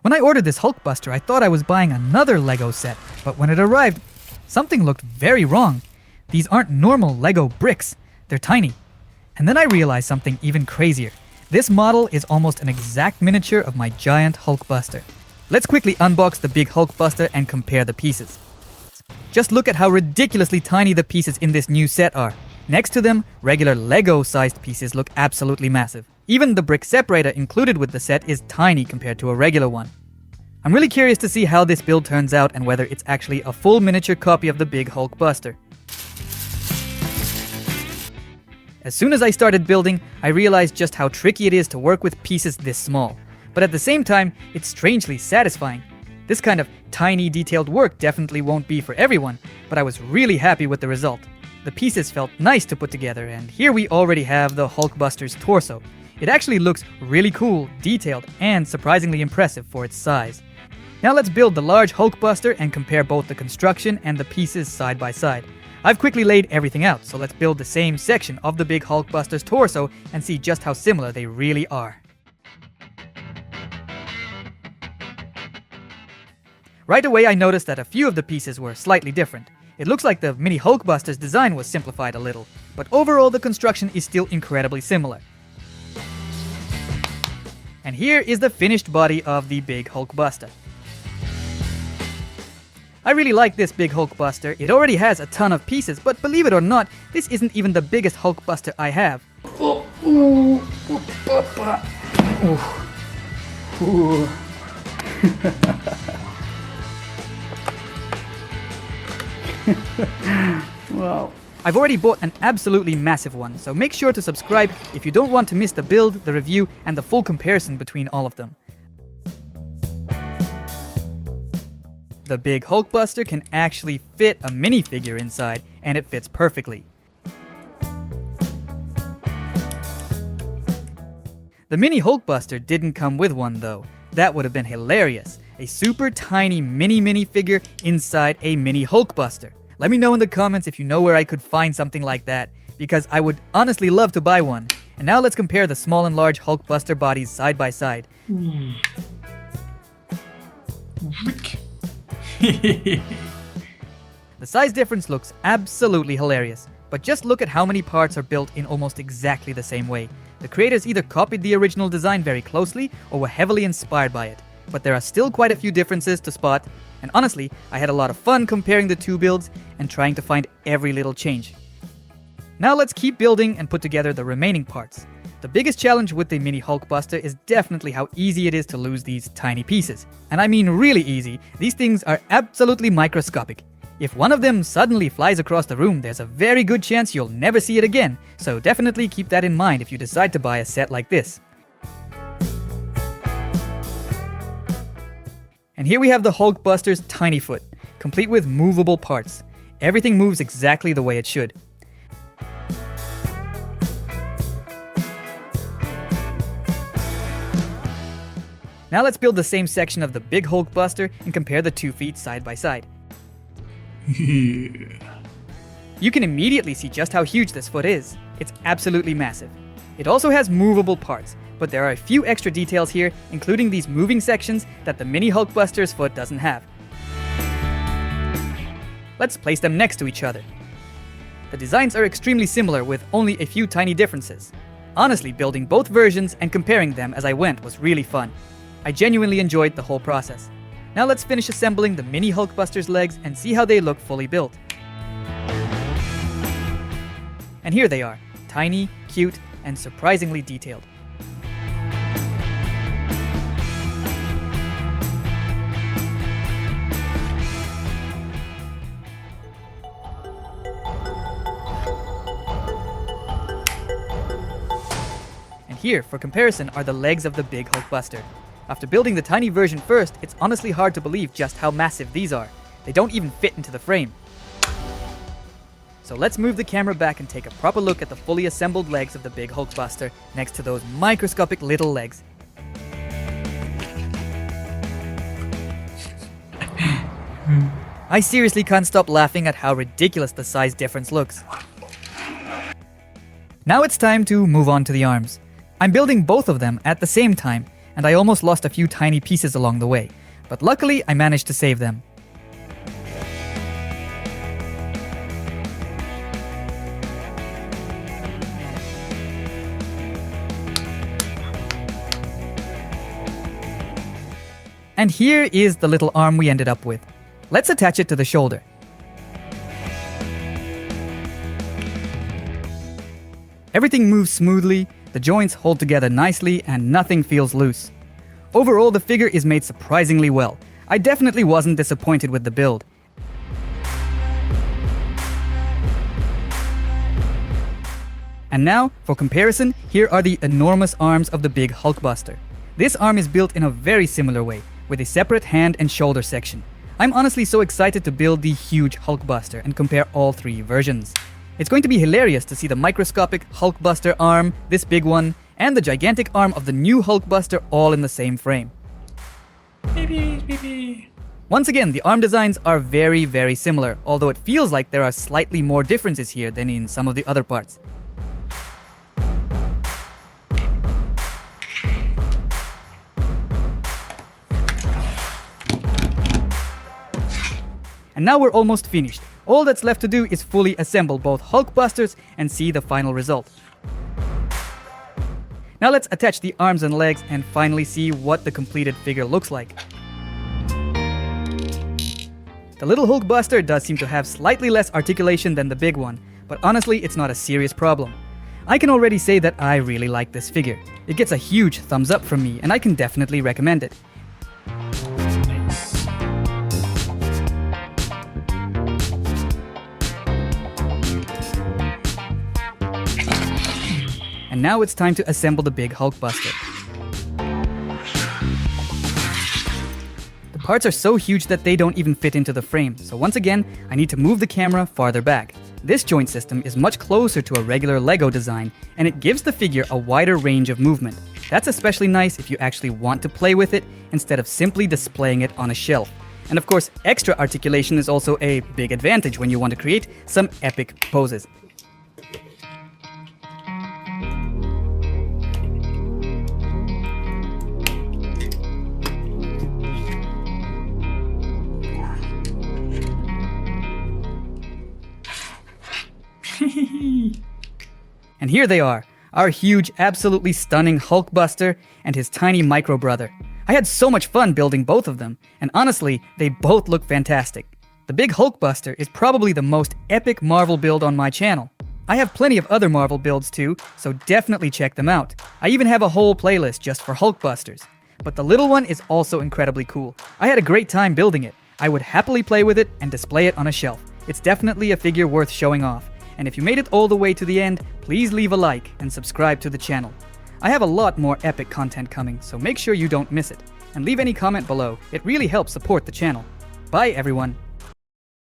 When I ordered this Hulkbuster, I thought I was buying another Lego set, but when it arrived, something looked very wrong. These aren't normal Lego bricks, they're tiny. And then I realized something even crazier. This model is almost an exact miniature of my giant Hulkbuster. Let's quickly unbox the big Hulkbuster and compare the pieces. Just look at how ridiculously tiny the pieces in this new set are. Next to them, regular Lego-sized pieces look absolutely massive. Even the brick separator included with the set is tiny compared to a regular one. I'm really curious to see how this build turns out and whether it's actually a full miniature copy of the big Hulkbuster. As soon as I started building, I realized just how tricky it is to work with pieces this small. But at the same time, it's strangely satisfying. This kind of tiny detailed work definitely won't be for everyone, but I was really happy with the result. The pieces felt nice to put together, and here we already have the Hulkbuster's torso. It actually looks really cool, detailed, and surprisingly impressive for its size. Now let's build the large Hulkbuster and compare both the construction and the pieces side by side. I've quickly laid everything out, so let's build the same section of the big Hulkbuster's torso and see just how similar they really are. Right away I noticed that a few of the pieces were slightly different. It looks like the mini Hulkbuster's design was simplified a little, but overall the construction is still incredibly similar. And here is the finished body of the big Hulkbuster. I really like this big Hulkbuster. It already has a ton of pieces, but believe it or not, this isn't even the biggest Hulkbuster I have. Wow. I've already bought an absolutely massive one, so make sure to subscribe if you don't want to miss the build, the review, and the full comparison between all of them. The big Hulkbuster can actually fit a minifigure inside, and it fits perfectly. The mini Hulkbuster didn't come with one though. That would have been hilarious. A super tiny minifigure inside a mini Hulkbuster. Let me know in the comments if you know where I could find something like that, because I would honestly love to buy one. And now let's compare the small and large Hulkbuster bodies side by side. The size difference looks absolutely hilarious, but just look at how many parts are built in almost exactly the same way. The creators either copied the original design very closely or were heavily inspired by it, but there are still quite a few differences to spot, and honestly, I had a lot of fun comparing the two builds and trying to find every little change. Now let's keep building and put together the remaining parts. The biggest challenge with the mini Hulkbuster is definitely how easy it is to lose these tiny pieces. And I mean really easy. These things are absolutely microscopic. If one of them suddenly flies across the room, there's a very good chance you'll never see it again, so definitely keep that in mind if you decide to buy a set like this. And here we have the Hulkbuster's tiny foot, complete with movable parts. Everything moves exactly the way it should. Now let's build the same section of the big Hulkbuster and compare the 2 feet side by side. You can immediately see just how huge this foot is. It's absolutely massive. It also has movable parts, but there are a few extra details here, including these moving sections that the mini Hulkbuster's foot doesn't have. Let's place them next to each other. The designs are extremely similar with only a few tiny differences. Honestly, building both versions and comparing them as I went was really fun. I genuinely enjoyed the whole process. Now let's finish assembling the mini Hulkbuster's legs and see how they look fully built. And here they are, tiny, cute, and surprisingly detailed. And here, for comparison, are the legs of the big Hulkbuster. After building the tiny version first, it's honestly hard to believe just how massive these are. They don't even fit into the frame. So let's move the camera back and take a proper look at the fully assembled legs of the big Hulkbuster next to those microscopic little legs. I seriously can't stop laughing at how ridiculous the size difference looks. Now it's time to move on to the arms. I'm building both of them at the same time. and I almost lost a few tiny pieces along the way, but luckily I managed to save them. And here is the little arm we ended up with. Let's attach it to the shoulder. Everything moves smoothly, the joints hold together nicely, and nothing feels loose. Overall, the figure is made surprisingly well. I definitely wasn't disappointed with the build. And now, for comparison, here are the enormous arms of the big Hulkbuster. This arm is built in a very similar way, with a separate hand and shoulder section. I'm honestly so excited to build the huge Hulkbuster and compare all three versions. It's going to be hilarious to see the microscopic Hulkbuster arm, this big one, and the gigantic arm of the new Hulkbuster all in the same frame. Once again, the arm designs are very, very similar, although it feels like there are slightly more differences here than in some of the other parts. And now we're almost finished. All that's left to do is fully assemble both Hulkbusters and see the final result. Now let's attach the arms and legs and finally see what the completed figure looks like. The little Hulkbuster does seem to have slightly less articulation than the big one, but honestly it's not a serious problem. I can already say that I really like this figure. It gets a huge thumbs up from me and I can definitely recommend it. And now it's time to assemble the big Hulkbuster. The parts are so huge that they don't even fit into the frame, so once again, I need to move the camera farther back. This joint system is much closer to a regular Lego design, and it gives the figure a wider range of movement. That's especially nice if you actually want to play with it, instead of simply displaying it on a shelf. And of course, extra articulation is also a big advantage when you want to create some epic poses. And here they are, our huge, absolutely stunning Hulkbuster and his tiny micro brother. I had so much fun building both of them, and honestly, they both look fantastic. The big Hulkbuster is probably the most epic Marvel build on my channel. I have plenty of other Marvel builds too, so definitely check them out. I even have a whole playlist just for Hulkbusters. But the little one is also incredibly cool. I had a great time building it. I would happily play with it and display it on a shelf. It's definitely a figure worth showing off. And if you made it all the way to the end, please leave a like and subscribe to the channel. I have a lot more epic content coming, so make sure you don't miss it. And leave any comment below, it really helps support the channel. Bye everyone!